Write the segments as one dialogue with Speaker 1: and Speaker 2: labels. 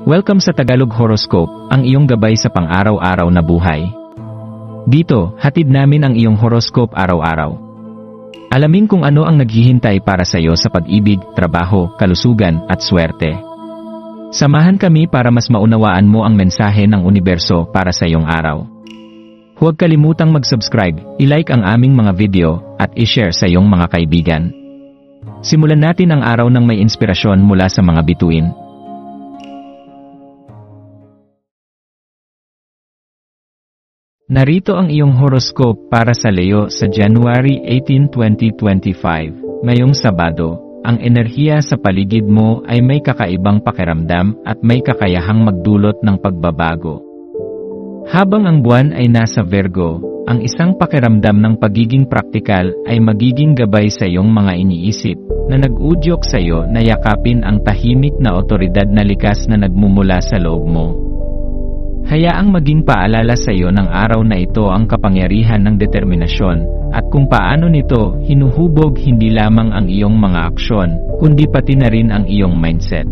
Speaker 1: Welcome sa Tagalog Horoscope, ang iyong gabay sa pang-araw-araw na buhay. Dito, hatid namin ang iyong horoscope araw-araw. Alamin kung ano ang naghihintay para sa iyo sa pag-ibig, trabaho, kalusugan, at swerte. Samahan kami para mas maunawaan mo ang mensahe ng universo para sa iyong araw. Huwag kalimutang mag-subscribe, i-like ang aming mga video, at i-share sa iyong mga kaibigan. Simulan natin ang araw ng may inspirasyon mula sa mga bituin. Narito ang iyong horoscope para sa Leo sa January 18, 2025. Ngayong Sabado, ang enerhiya sa paligid mo ay may kakaibang pakiramdam at may kakayahang magdulot ng pagbabago. Habang ang buwan ay nasa Virgo, ang isang pakiramdam ng pagiging praktikal ay magiging gabay sa iyong mga iniisip, na nag-udyok sa iyo na yakapin ang tahimik na otoridad na likas na nagmumula sa loob mo. Hayaang maging paalala sa iyo ng araw na ito ang kapangyarihan ng determinasyon, at kung paano nito hinuhubog hindi lamang ang iyong mga aksyon, kundi pati na rin ang iyong mindset.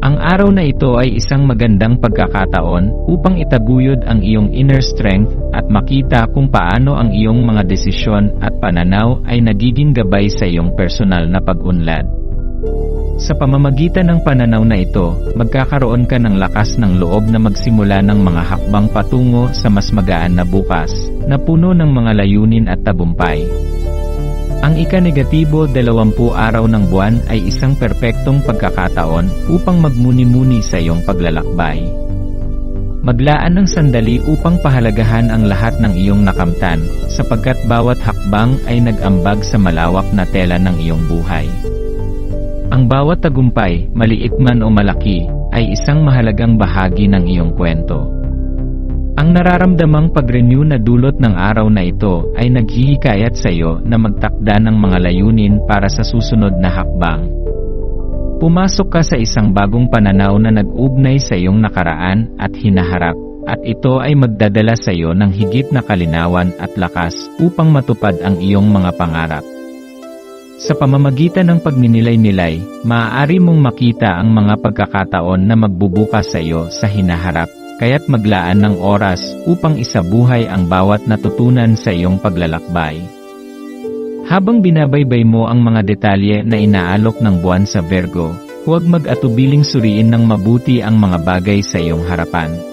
Speaker 1: Ang araw na ito ay isang magandang pagkakataon upang itaguyod ang iyong inner strength at makita kung paano ang iyong mga desisyon at pananaw ay nagiging gabay sa iyong personal na pag-unlad. Sa pamamagitan ng pananaw na ito, magkakaroon ka ng lakas ng loob na magsimula ng mga hakbang patungo sa mas magaan na bukas, na puno ng mga layunin at tagumpay. Ang ika-negatibo 20 araw ng buwan ay isang perpektong pagkakataon upang magmuni-muni sa iyong paglalakbay. Maglaan ng sandali upang pahalagahan ang lahat ng iyong nakamtan, sapagkat bawat hakbang ay nag-ambag sa malawak na tela ng iyong buhay. Ang bawat tagumpay, maliit man o malaki, ay isang mahalagang bahagi ng iyong kwento. Ang nararamdamang pag-renew na dulot ng araw na ito ay naghihikayat sa iyo na magtakda ng mga layunin para sa susunod na hakbang. Pumasok ka sa isang bagong pananaw na nag-ugnay sa iyong nakaraan at hinaharap, at ito ay magdadala sa iyo ng higit na kalinawan at lakas upang matupad ang iyong mga pangarap. Sa pamamagitan ng pagninilay-nilay, maaari mong makita ang mga pagkakataon na magbubukas sa iyo sa hinaharap, kaya't maglaan ng oras upang isabuhay ang bawat natutunan sa iyong paglalakbay. Habang binabaybay mo ang mga detalye na inaalok ng buwan sa Virgo, huwag mag-atubiling suriin ng mabuti ang mga bagay sa iyong harapan.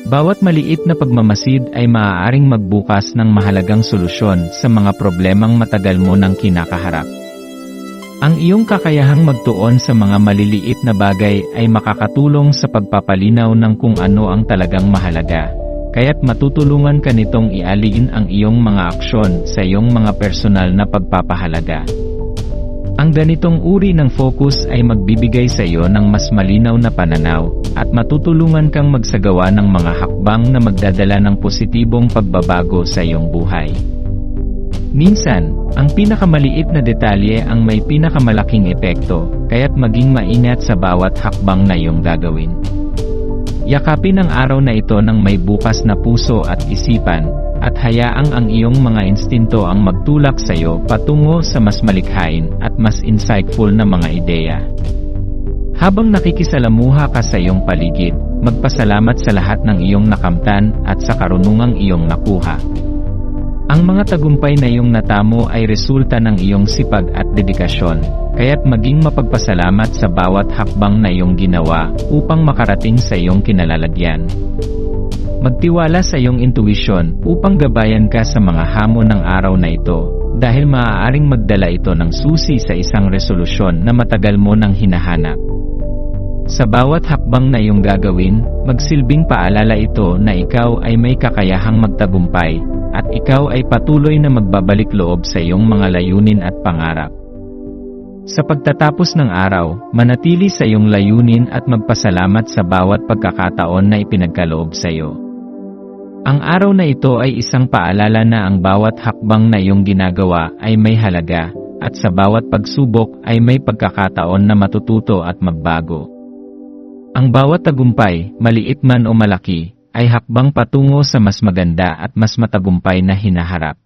Speaker 1: Bawat maliit na pagmamasid ay maaaring magbukas ng mahalagang solusyon sa mga problemang matagal mo nang kinakaharap. Ang iyong kakayahang magtuon sa mga maliliit na bagay ay makakatulong sa pagpapalinaw ng kung ano ang talagang mahalaga, kaya't matutulungan ka nitong ialin ang iyong mga aksyon sa iyong mga personal na pagpapahalaga. Ang ganitong uri ng focus ay magbibigay sa iyo ng mas malinaw na pananaw, at matutulungan kang magsagawa ng mga hakbang na magdadala ng positibong pagbabago sa iyong buhay. Minsan, ang pinakamaliit na detalye ang may pinakamalaking epekto, kaya't maging maingat sa bawat hakbang na iyong gagawin. Yakapin ang araw na ito ng may bukas na puso at isipan, at hayaang ang iyong mga instinto ang magtulak sa iyo patungo sa mas malikhain at mas insightful na mga ideya. Habang nakikisalamuha ka sa iyong paligid, magpasalamat sa lahat ng iyong nakamtan at sa karunungang iyong nakuha. Ang mga tagumpay na iyong natamo ay resulta ng iyong sipag at dedikasyon, kaya't maging mapagpasalamat sa bawat hakbang na iyong ginawa upang makarating sa iyong kinalalagyan. Magtiwala sa iyong intuition upang gabayan ka sa mga hamon ng araw na ito, dahil maaaring magdala ito ng susi sa isang resolusyon na matagal mo nang hinahanap. Sa bawat hakbang na iyong gagawin, magsilbing paalala ito na ikaw ay may kakayahang magtagumpay, at ikaw ay patuloy na magbabalik loob sa iyong mga layunin at pangarap. Sa pagtatapos ng araw, manatili sa iyong layunin at magpasalamat sa bawat pagkakataon na ipinagkaloob sa iyo. Ang araw na ito ay isang paalala na ang bawat hakbang na iyong ginagawa ay may halaga, at sa bawat pagsubok ay may pagkakataon na matututo at magbago. Ang bawat tagumpay, maliit man o malaki, ay hakbang patungo sa mas maganda at mas matagumpay na hinaharap.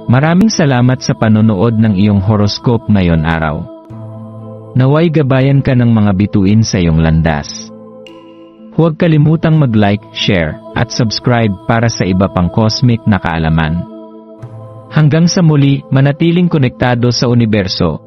Speaker 1: Maraming salamat sa panonood ng iyong horoscope ngayon araw. Naway gabayan ka ng mga bituin sa iyong landas. Huwag kalimutang mag-like, share, at subscribe para sa iba pang cosmic na kaalaman. Hanggang sa muli, manatiling konektado sa universo,